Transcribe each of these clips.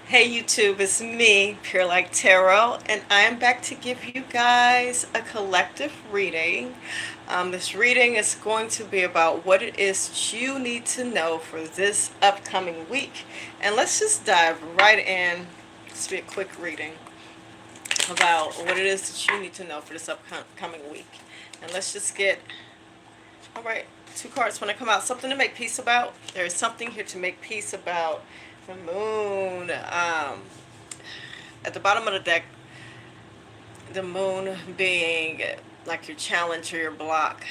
Hey YouTube, it's me, Pure Like Tarot, and I am back to give you guys a collective reading. This reading is going to be about what it is that you need to know for this upcoming week. And let's just dive right in. This will be a quick reading about what it is that you need to know for this upcoming week. And let's just get, all right, two cards when I come out. Something to make peace about. There is something here to make peace about. The moon. At the bottom of the deck, the moon being like your challenge or your block.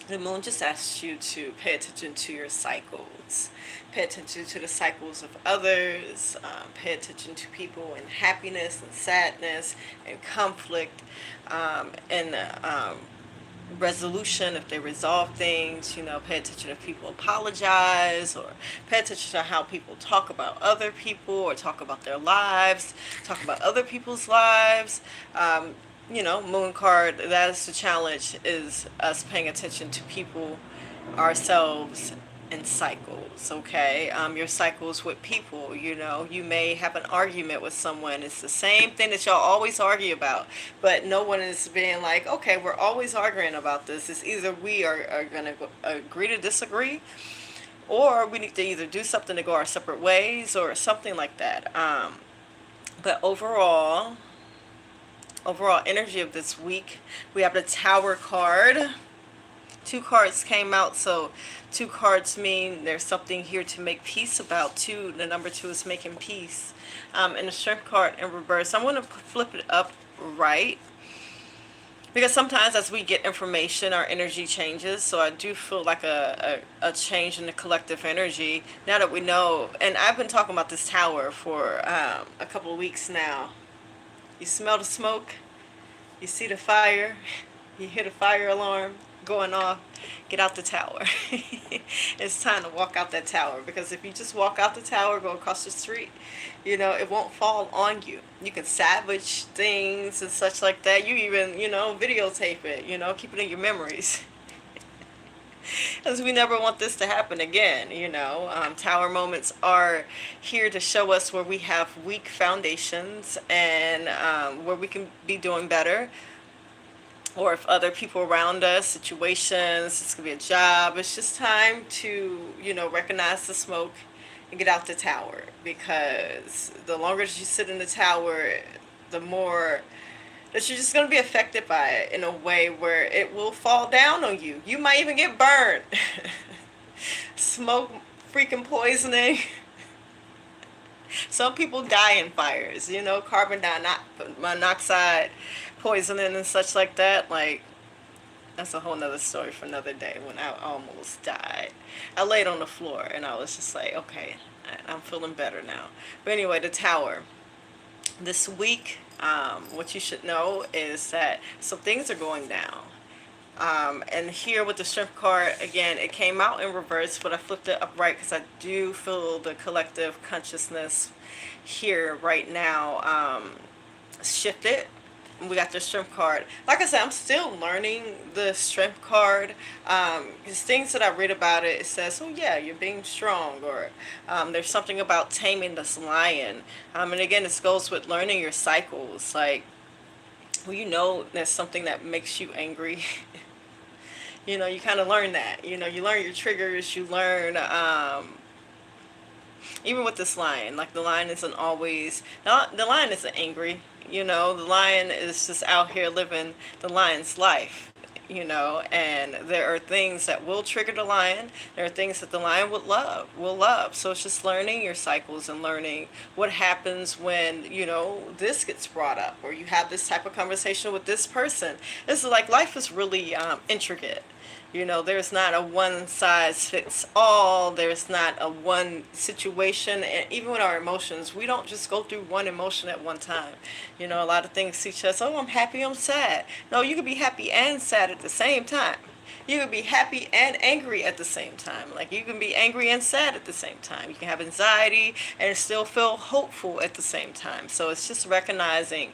The moon just asks you to pay attention to your cycles. Pay attention to the cycles of others. Pay attention to people in happiness and sadness and conflict, and resolution, if they resolve things. Pay attention if people apologize, or pay attention to how people talk about other people, or talk about their lives, talk about other people's lives. Moon card, that is the challenge, is us paying attention to people, ourselves, and cycles. Okay, your cycles with people. You may have an argument with someone. It's the same thing that y'all always argue about, but no one is being like, okay, we're always arguing about this. It's either we are going to agree to disagree, or we need to either do something to go our separate ways, or something like that. But overall energy of this week, we have the Tower card. Two cards came out, so two cards mean there's something here to make peace about. The number two is making peace. And the Strength card in reverse. I'm going to flip it up right, because sometimes as we get information, our energy changes. So I do feel like a change in the collective energy now that we know. And I've been talking about this tower for a couple of weeks now. You smell the smoke, you see the fire, you hear the fire alarm going off. Get out the tower. It's time to walk out that tower, because if you just walk out the tower, go across the street, it won't fall on you. You can salvage things and such like that. You even, videotape it, keep it in your memories. Because we never want this to happen again. Tower moments are here to show us where we have weak foundations, and where we can be doing better, or if other people around us, situations, it's gonna be a job. It's just time to, recognize the smoke and get out the tower, because the longer that you sit in the tower, the more that you're just going to be affected by it in a way where it will fall down on you. You might even get burned. Smoke freaking poisoning. Some people die in fires, carbon monoxide poisoning and such like that. Like, that's a whole nother story for another day, when I almost died. I laid on the floor and I was just like, okay, I'm feeling better now. But anyway, the tower. This week, what you should know is that some things are going down. And here with the Strength card, again, it came out in reverse, but I flipped it upright because I do feel the collective consciousness here right now shifted. We got the Strength card. Like I said, I'm still learning the Strength card. Because things that I read about it, it says, oh yeah, you're being strong, or there's something about taming this lion. And again, this goes with learning your cycles. Like, well, there's something that makes you angry. You kind of learn that. You learn your triggers. You learn, even with this lion, like the lion isn't always, the lion isn't angry. The lion is just out here living the lion's life. And there are things that will trigger the lion. There are things that the lion will love. So it's just learning your cycles and learning what happens when, this gets brought up, or you have this type of conversation with this person. It's like life is really intricate. There's not a one size fits all. There's not a one situation. And even with our emotions, we don't just go through one emotion at one time. A lot of things teach us, oh, I'm happy, I'm sad. No, you can be happy and sad at the same time. You can be happy and angry at the same time. Like, you can be angry and sad at the same time. You can have anxiety and still feel hopeful at the same time. So it's just recognizing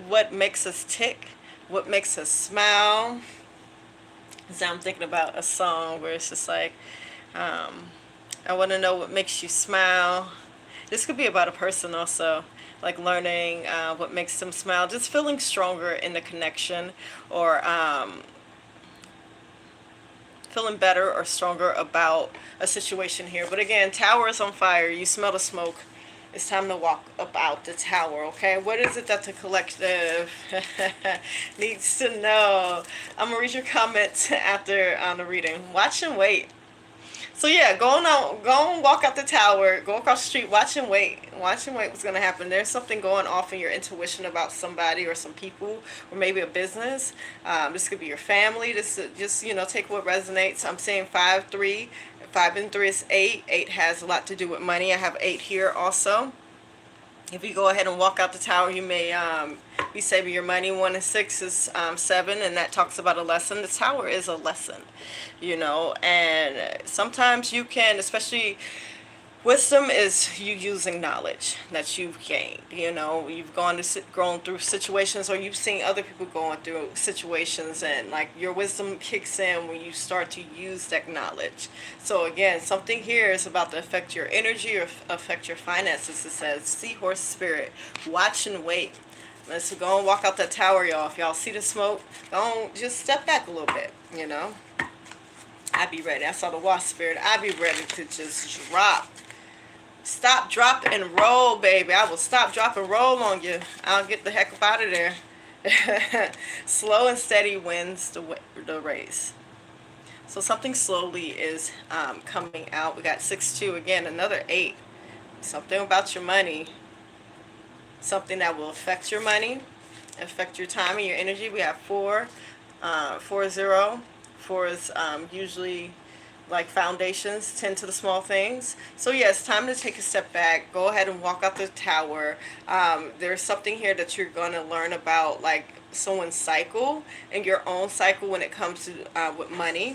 what makes us tick, what makes us smile, So I'm thinking about a song where it's just like, um, I want to know what makes you smile. This could be about a person also, like learning what makes them smile, just feeling stronger in the connection, or feeling better or stronger about a situation here. But again, tower is on fire. You smell the smoke. It's time to walk about the tower, okay? What is it that the collective needs to know? I'm going to read your comments after the reading. Watch and wait. So yeah, go and walk out the tower, go across the street, watch and wait what's gonna happen. There's something going off in your intuition about somebody or some people, or maybe a business. This could be your family. This just take what resonates. I'm saying 5, 3, 5 and 3 is 8. 8 has a lot to do with money. I have 8 here also. If you go ahead and walk out the tower, you may be saving your money. 1 and 6 is 7, and that talks about a lesson. The tower is a lesson, and sometimes you can, especially wisdom is you using knowledge that you've gained. You've grown through situations, or you've seen other people going through situations, and like your wisdom kicks in when you start to use that knowledge. So again, something here is about to affect your energy or affect your finances. It says seahorse spirit, watch and wait. Let's go and walk out that tower, y'all. If y'all see the smoke, don't just step back a little bit. I be ready. I saw the wasp spirit. I be ready to just drop. Stop, drop, and roll, baby. I will stop, drop, and roll on you. I'll get the heck up out of there. Slow and steady wins the race. So something slowly is coming out. We got 6-2 again, another 8. Something about your money. Something that will affect your money, affect your time and your energy. We have 4, 4-0. 4 is usually like foundations, tend to the small things. So yeah, it's time to take a step back. Go ahead and walk out the tower. There's something here that you're going to learn about, like someone's cycle and your own cycle when it comes to with money.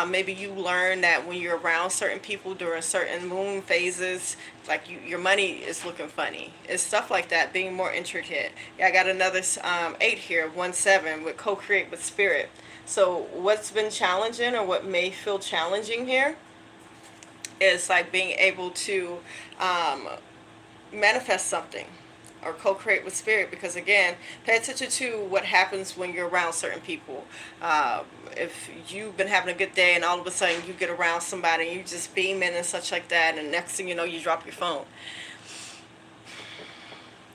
Maybe you learn that when you're around certain people during certain moon phases, like your money is looking funny. It's stuff like that, being more intricate. Yeah, I got another 8 here, 1-7 with co-create with spirit. So what's been challenging, or what may feel challenging here, is like being able to manifest something or co-create with spirit. Because again, pay attention to what happens when you're around certain people. If you've been having a good day and all of a sudden you get around somebody and you just beaming and such like that, and next thing you know, you drop your phone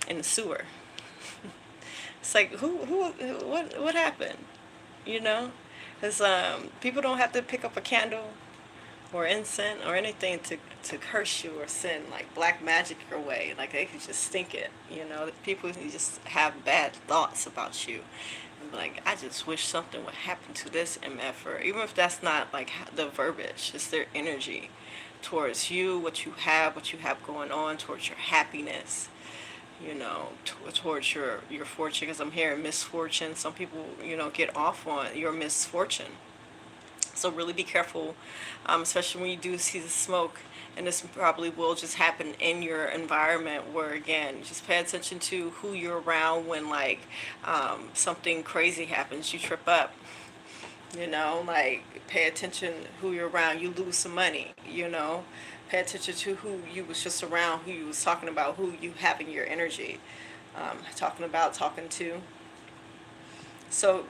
in the sewer. It's like, what happened? Because people don't have to pick up a candle or incense or anything to curse you or send like black magic your way. Like they can just think it. People just have bad thoughts about you. And like, I just wish something would happen to this MFer. Even if that's not like the verbiage, it's their energy towards you, what you have going on, towards your happiness. Towards your fortune, because I'm hearing misfortune. Some people, get off on your misfortune. So really be careful, especially when you do see the smoke. And this probably will just happen in your environment, where again, just pay attention to who you're around when like something crazy happens, you trip up. Like pay attention who you're around, you lose some money. Pay attention to who you was just around, who you was talking about, who you have in your energy, talking to. So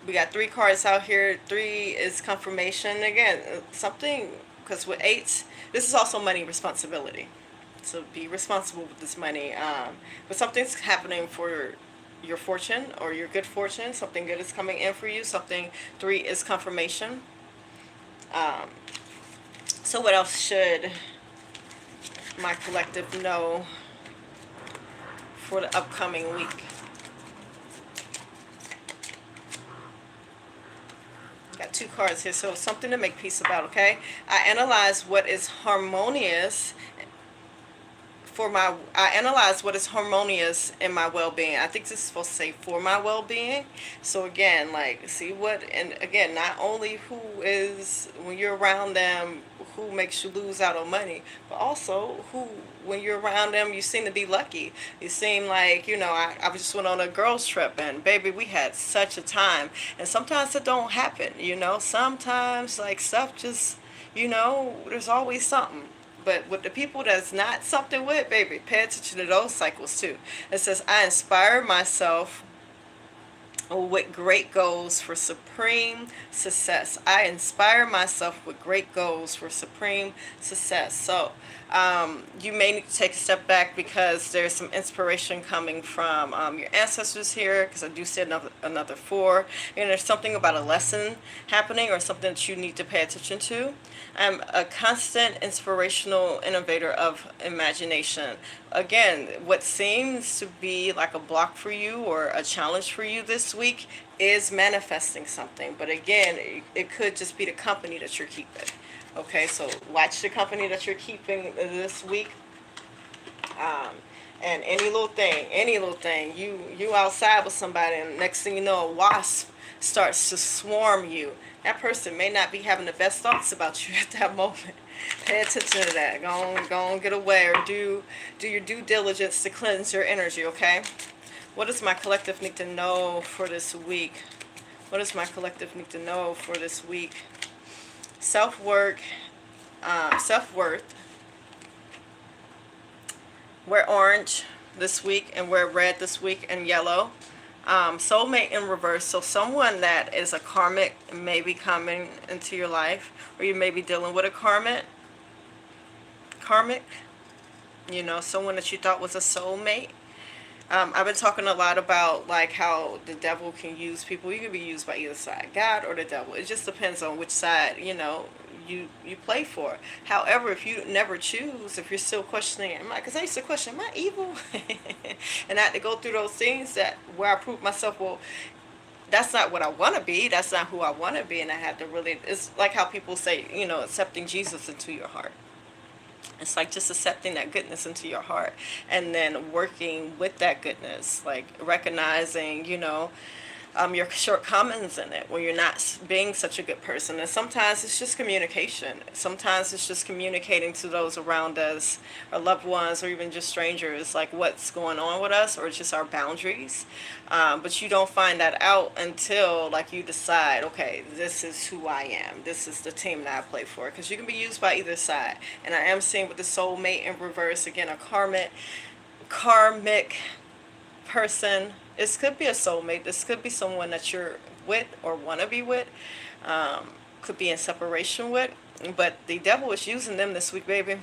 we got 3 cards out here. 3 is confirmation. Again, something, because with 8s, this is also money responsibility. So be responsible with this money. But something's happening for your fortune or your good fortune. Something good is coming in for you. 3 is confirmation. So what else should my collective know for the upcoming week? Got 2 cards here, so something to make peace about, okay? I analyze what is harmonious in my well-being. I think this is supposed to say for my well-being. So again, like, see what, and again, not only who is, when you're around them, who makes you lose out on money, but also who, when you're around them, you seem to be lucky. You seem like, I just went on a girls trip, and baby, we had such a time. And sometimes it don't happen, sometimes like stuff just, there's always something. But with the people that's not something with, baby, pay attention to those cycles too. It says, I inspire myself with great goals for supreme success. I inspire myself with great goals for supreme success. So you may need to take a step back because there's some inspiration coming from your ancestors here, because I do see another four. And there's something about a lesson happening or something that you need to pay attention to. I'm a constant inspirational innovator of imagination. Again, what seems to be like a block for you or a challenge for you this week is manifesting something. But again, it could just be the company that you're keeping. Okay, so watch the company that you're keeping this week. And any little thing, you outside with somebody, and next thing you know, a wasp starts to swarm you. That person may not be having the best thoughts about you at that moment. Pay attention to that. Go on, get away, or do your due diligence to cleanse your energy, okay? What does my collective need to know for this week? What does my collective need to know for this week? Self-worth. Wear orange this week and wear red this week and yellow. Soulmate in reverse. So someone that is a karmic may be coming into your life, or you may be dealing with a karmic, someone that you thought was a soulmate. I've been talking a lot about like how the devil can use people. You can be used by either side, God or the devil. It just depends on which side, you play for. However, if you never choose, if you're still questioning, because I used to question, am I evil? And I had to go through those things where I proved myself, well, that's not what I want to be. That's not who I want to be. And I had to really, it's like how people say, accepting Jesus into your heart. It's like just accepting that goodness into your heart and then working with that goodness, like recognizing, your shortcomings in it when you're not being such a good person. And sometimes it's just communication. Sometimes it's just communicating to those around us, our loved ones, or even just strangers, like what's going on with us or just our boundaries. But you don't find that out until like you decide, okay, this is who I am. This is the team that I play for. Because you can be used by either side. And I am seeing with the soulmate in reverse, again, a karmic person. This could be a soulmate. This could be someone that you're with or want to be with. Could be in separation with. But the devil is using them this week, baby.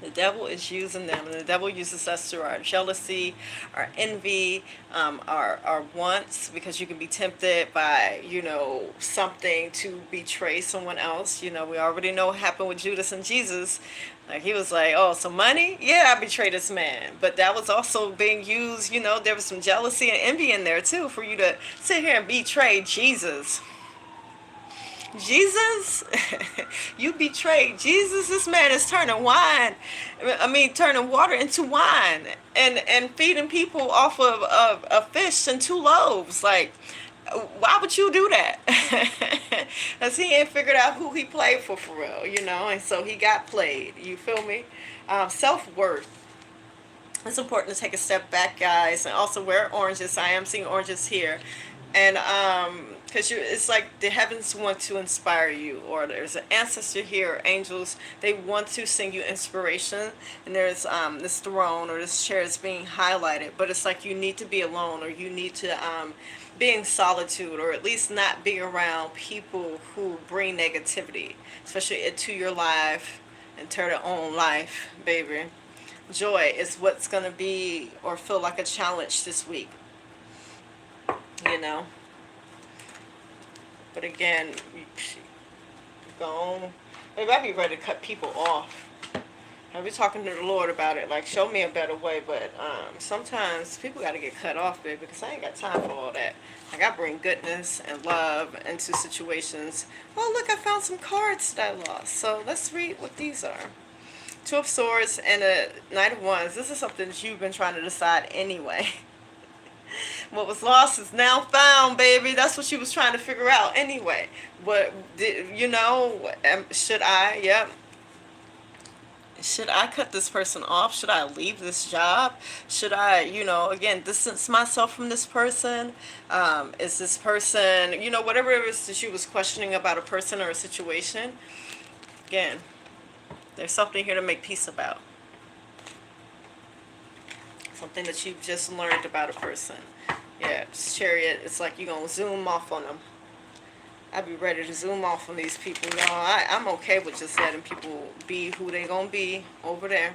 The devil is using them. And the devil uses us through our jealousy, our envy, our wants. Because you can be tempted by, something to betray someone else. We already know what happened with Judas and Jesus. Like he was like, oh, some money? Yeah, I betrayed this man. But that was also being used, there was some jealousy and envy in there too for you to sit here and betray Jesus. Jesus? You betrayed Jesus? This man is turning water into wine and feeding people off of a fish and 2 loaves. Like, why would you do that? Because he ain't figured out who he played for real, and so he got played. You feel me? Self-worth. It's important to take a step back, guys, and also wear oranges. I am seeing oranges here. And because it's like the heavens want to inspire you, or there's an ancestor here, or angels, they want to sing you inspiration, and there's this throne or this chair is being highlighted, but it's like you need to be alone, or you need to be in solitude, or at least not be around people who bring negativity, especially into your life, into their own life, baby. Joy is what's going to be or feel like a challenge this week. But again, maybe I'd be ready to cut people off. I'll be talking to the Lord about it, like show me a better way. But sometimes people got to get cut off, baby, because I ain't got time for all that. Like I bring goodness and love into situations. Oh, look, I found some cards that I lost. So let's read what these are. 2 of Swords and a Knight of Wands. This is something that you've been trying to decide anyway. What was lost is now found, baby. That's what she was trying to figure out anyway. What did you know? Should I? Yep. Should I cut this person off? Should I leave this job? Should I, again, distance myself from this person? Is this person, whatever it was that she was questioning about a person or a situation? Again, there's something here to make peace about. Something that you've just learned about a person. Yeah, Chariot, it's like you're going to zoom off on them. I'd be ready to zoom off on these people, y'all. I'm okay with just letting people be who they gonna be over there.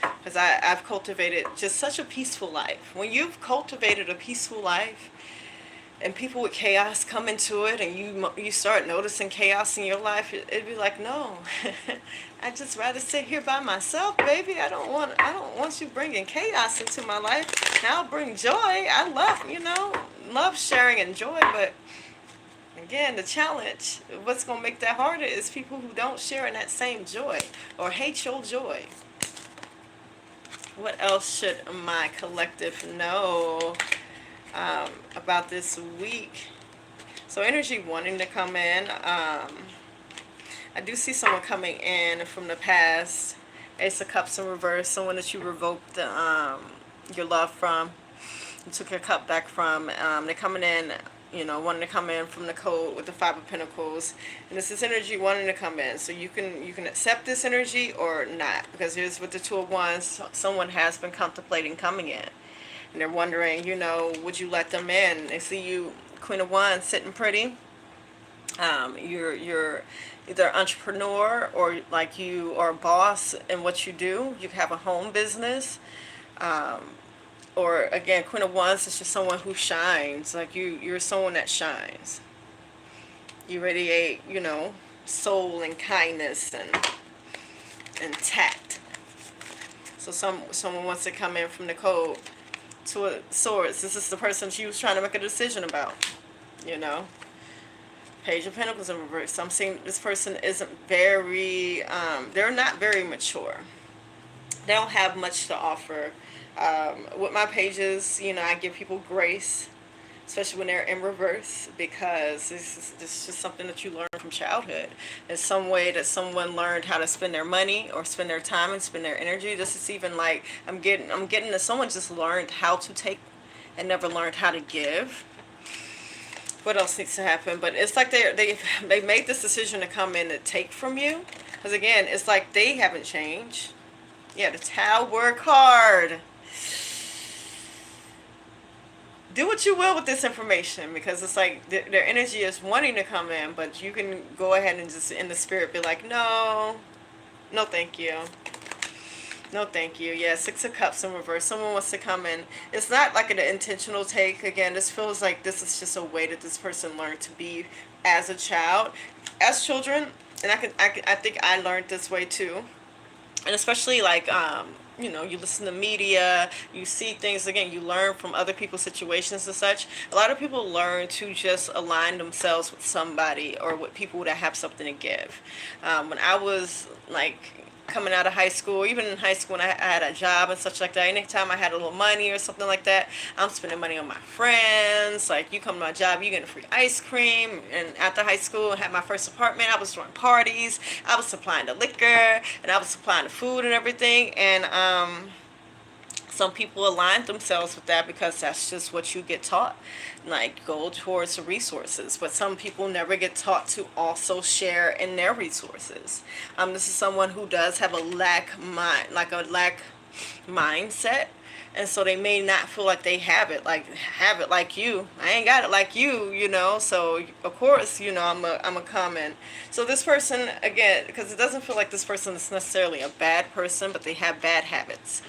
Because I've cultivated just such a peaceful life. When you've cultivated a peaceful life and people with chaos come into it and you start noticing chaos in your life, it'd be like, no. I'd just rather sit here by myself, baby. I don't want you bringing chaos into my life. Now I'll bring joy. I love sharing and joy, but again, the challenge, what's going to make that harder is people who don't share in that same joy or hate your joy. What else should my collective know about this week? So energy wanting to come in. I do see someone coming in from the past. Ace of Cups in reverse. Someone that you revoked your love from. You took your cup back from. They're coming in, wanting to come in from the code with the Five of Pentacles, and this is energy wanting to come in. So you can accept this energy or not, because here's with the Two of Wands. Someone has been contemplating coming in, and they're wondering, would you let them in? They see you, Queen of Wands, sitting pretty. You're either entrepreneur or like you are a boss in what you do. You have a home business. Or again, Queen of Wands is just someone who shines. Like you're someone that shines. You radiate, soul and kindness and tact. So someone wants to come in from the code. Two of Swords. This is the person she was trying to make a decision about. Page of Pentacles in reverse. I'm seeing this person isn't very. They're not very mature. They don't have much to offer. With my pages, I give people grace, especially when they're in reverse, because this is just something that you learn from childhood. It's some way that someone learned how to spend their money or spend their time and spend their energy. This is even like I'm getting that someone just learned how to take and never learned how to give. What else needs to happen? But it's like they made this decision to come in to take from you, because again, it's like they haven't changed. Yeah, the Tower card. Do what you will with this information, because it's like their energy is wanting to come in, but you can go ahead and just in the spirit be like, no thank you, no thank you. Yeah, Six of Cups in reverse. Someone wants to come in. It's not like an intentional take. Again, this feels like this is just a way that this person learned to be as a child, as children. And I think I learned this way too. And especially like you listen to media, you see things, again, you learn from other people's situations and such. A lot of people learn to just align themselves with somebody or with people that have something to give. When I was like coming out of high school, even in high school when I had a job and such like that, anytime I had a little money or something like that, I'm spending money on my friends. Like, you come to my job, you get free ice cream. And after high school, I had my first apartment, I was throwing parties, I was supplying the liquor, and I was supplying the food and everything. And some people align themselves with that because that's just what you get taught. Like, go towards the resources. But some people never get taught to also share in their resources. This is someone who does have a lack mindset. And so they may not feel like they have it like you. I ain't got it like you, So, of course, I'm a comment. So this person, again, because it doesn't feel like this person is necessarily a bad person, but they have bad habits.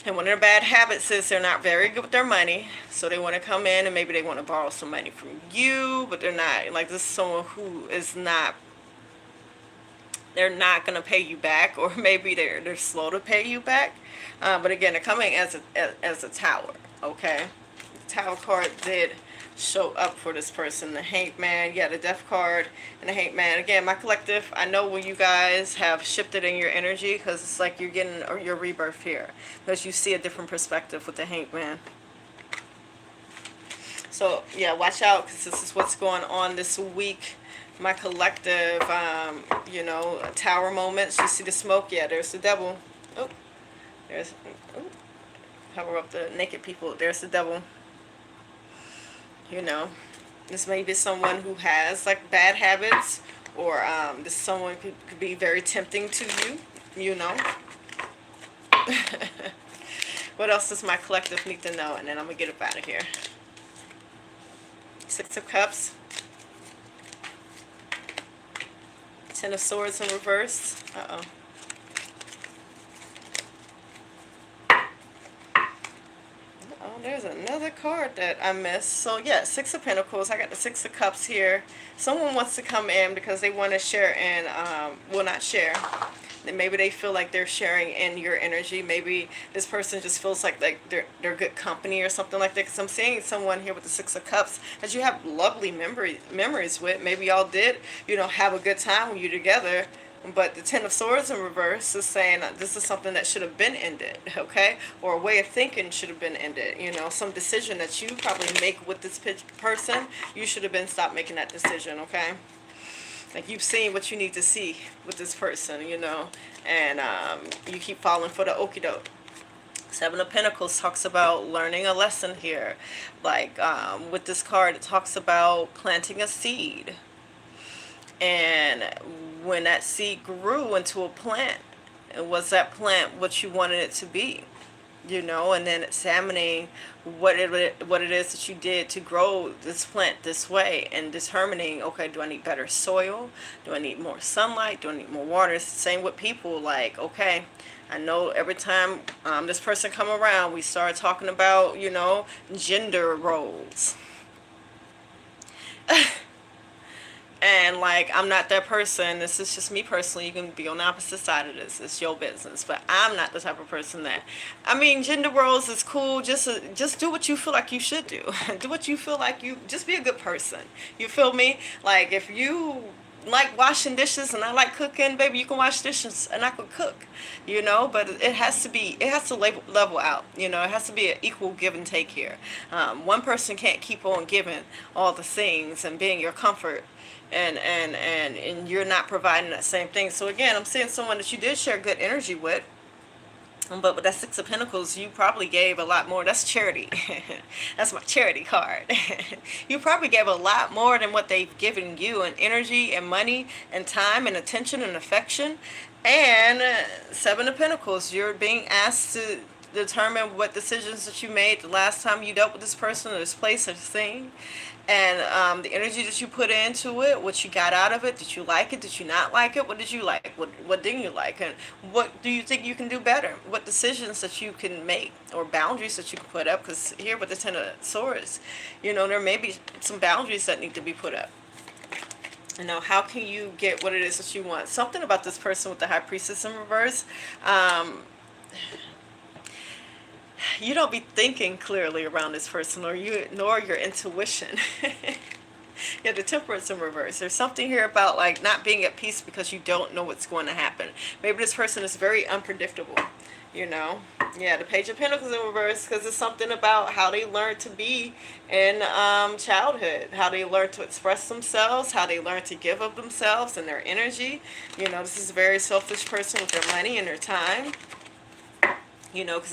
And one of their bad habits is they're not very good with their money. So they want to come in and maybe they want to borrow some money from you, but they're not. Like, this is someone who is not, they're not going to pay you back, or maybe they're slow to pay you back. But again, they're coming as a Tower, okay? The Tower card did show up for this person. The Hanged Man, yeah, the Death card and the Hanged Man. Again, my collective, I know when you guys have shifted in your energy, because it's like you're getting your rebirth here, because you see a different perspective with the Hanged Man. So yeah, watch out, because this is what's going on this week. My collective, tower moments. You see the smoke? Yeah, there's the devil. Oh, there's. Oh, cover up the naked people. There's the devil. You know, this may be someone who has like bad habits, or this someone could be very tempting to you. You know. What else does my collective need to know? And then I'm gonna get up out of here. Six of Cups. Ten of Swords in reverse. Uh-oh. Oh, there's another card that I missed. So yeah, Six of Pentacles. I got the Six of Cups here. Someone wants to come in because they want to share and will not share. Then maybe they feel like they're sharing in your energy. Maybe this person just feels like they're good company or something like that. Because I'm seeing someone here with the Six of Cups that you have lovely memories with. Maybe y'all did, have a good time when you're together. But the Ten of Swords in reverse is saying this is something that should have been ended, okay? Or a way of thinking should have been ended. Some decision that you probably make with this person, you should have been stopped making that decision, okay? Like you've seen what you need to see with this person, and you keep falling for the okie doke. Seven of Pentacles talks about learning a lesson here. Like with this card, it talks about planting a seed. And when that seed grew into a plant, was that plant what you wanted it to be? And then examining what it is that you did to grow this plant this way, and determining, okay, do I need better soil? Do I need more sunlight? Do I need more water? It's the same with people. Like, okay, I know every time this person come around, we start talking about, gender roles. And like, I'm not that person. This is just me personally. You can be on the opposite side of this. It's your business. But I'm not the type of person that, gender roles is cool. Just do what you feel like you should do. Do what you feel like just be a good person. You feel me? Like if you like washing dishes and I like cooking, baby, you can wash dishes and I can cook, but it has to level out, it has to be an equal give and take here. One person can't keep on giving all the things and being your comfort, and you're not providing that same thing. So again, I'm seeing someone that you did share good energy with, but with that Six of Pentacles, you probably gave a lot more. That's charity. That's my charity card. You probably gave a lot more than what they've given you in energy and money and time and attention and affection. And Seven of Pentacles, you're being asked to determine what decisions that you made the last time you dealt with this person or this place or thing. And the energy that you put into it, what you got out of it. Did you like it? Did you not like it? What did you like? What didn't you like? And what do you think you can do better? What decisions that you can make, or boundaries that you can put up? Because here with the Ten of Swords, there may be some boundaries that need to be put up. How can you get what it is that you want? Something about this person with the High Priestess in reverse. You don't be thinking clearly around this person, nor your intuition. Yeah, the Temperance in reverse. There's something here about like not being at peace because you don't know what's going to happen. Maybe this person is very unpredictable. Yeah, the Page of Pentacles in reverse, because it's something about how they learn to be in childhood, how they learn to express themselves, how they learn to give of themselves and their energy. This is a very selfish person with their money and their time. Because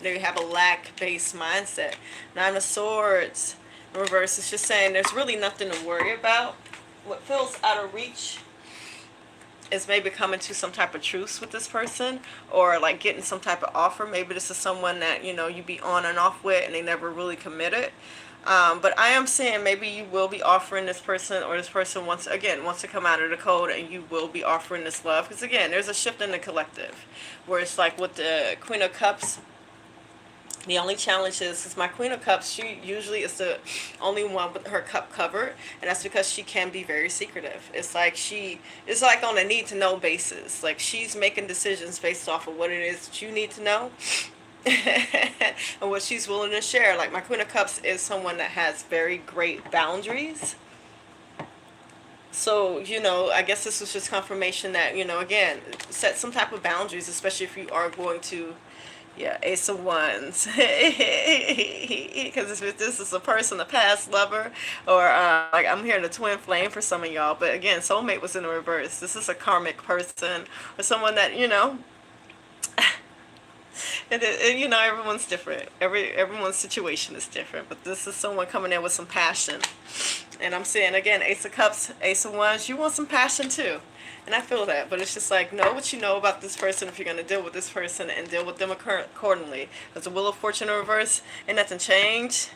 they have a lack-based mindset. Nine of Swords in reverse is just saying there's really nothing to worry about. What feels out of reach is maybe coming to some type of truce with this person, or like getting some type of offer. Maybe this is someone that, you be on and off with and they never really committed. But I am saying maybe you will be offering this person, or this person wants to come out of the code, and you will be offering this love. Because again, there's a shift in the collective where it's like with the Queen of Cups, the only challenge is my Queen of Cups, she usually is the only one with her cup covered, and that's because she can be very secretive. It's like on a need to know basis. Like she's making decisions based off of what it is that you need to know. And what she's willing to share. Like my Queen of Cups is someone that has very great boundaries. So, I guess this was just confirmation that, again, set some type of boundaries, especially if you are going to, Yeah, Ace of Wands. Because if this is a person, a past lover, or like I'm hearing a twin flame for some of y'all. But again, soulmate was in the reverse. This is a karmic person or someone that everyone's different. Everyone's situation is different. But this is someone coming in with some passion. And I'm saying again, Ace of Cups, Ace of Wands. You want some passion too. And I feel that, but it's just like, know what you know about this person if you're going to deal with this person and deal with them accordingly. Because the Wheel of Fortune in reverse, ain't nothing changed.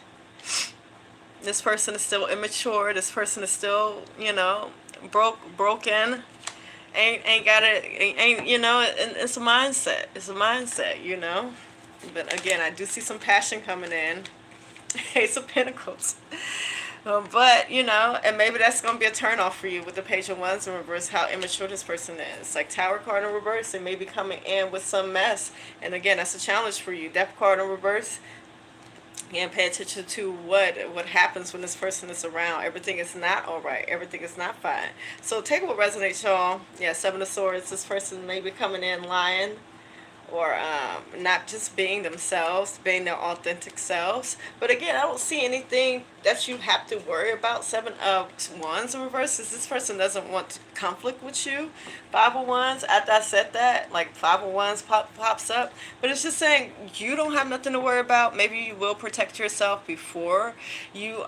This person is still immature. This person is still, broken. Ain't got it. It's a mindset. It's a mindset. But again, I do see some passion coming in. Ace of Pentacles. And maybe that's going to be a turn off for you with the Page of Wands in reverse, how immature this person is. Like Tower card in reverse, they may be coming in with some mess. And again, that's a challenge for you. Death card in reverse, and pay attention to what happens when this person is around. Everything is not all right. Everything is not fine. So take what resonates, y'all. Yeah, Seven of Swords. This person may be coming in lying, or not just being themselves, being their authentic selves. But again, I don't see anything that you have to worry about. Seven of Wands in reverse is this person doesn't want conflict with you. Five of Wands, after I said that, like Five of Wands pops up. But it's just saying you don't have nothing to worry about. Maybe you will protect yourself before you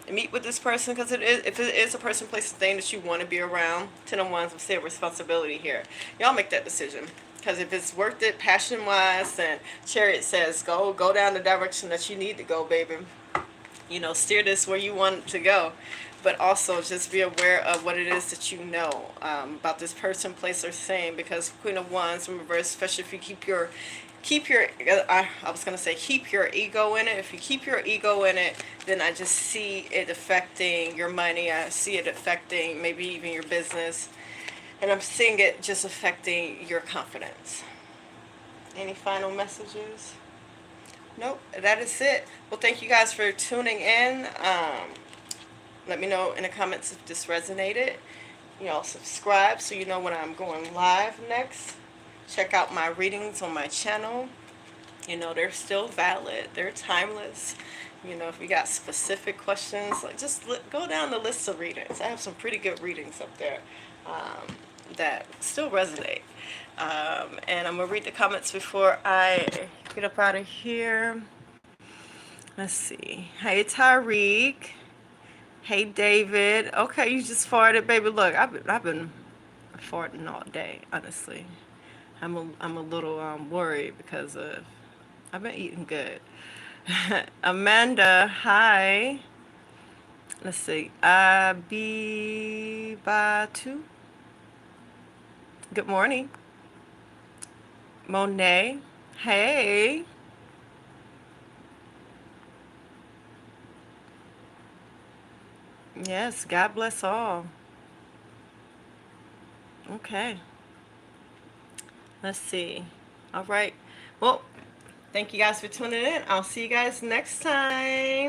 meet with this person, because if it is a person, place, thing that you want to be around. Ten of Wands will say responsibility here. Y'all make that decision. Because if it's worth it, passion-wise, then Chariot says, go down the direction that you need to go, baby. Steer this where you want it to go. But also just be aware of what it is that you know about this person, place, or thing. Because Queen of Wands in reverse, especially if you keep your keep your ego in it. If you keep your ego in it, then I just see it affecting your money. I see it affecting maybe even your business. And I'm seeing it just affecting your confidence. Any final messages? Nope, that is it. Well, thank you guys for tuning in. Let me know in the comments if this resonated. Subscribe so you know when I'm going live next. Check out my readings on my channel. They're still valid. They're timeless. If you got specific questions, like just go down the list of readings. I have some pretty good readings up there. That still resonate. And I'm going to read the comments before I get up out of here. Let's see. Hey, Tyreek. Hey, David. Okay, you just farted, baby. Look, I've been farting all day, honestly. I'm a little worried because I've been eating good. Amanda, hi. Let's see. Abibatu. Good morning. Monet, hey. Yes, God bless all. Okay. Let's see. All right. Well, thank you guys for tuning in. I'll see you guys next time.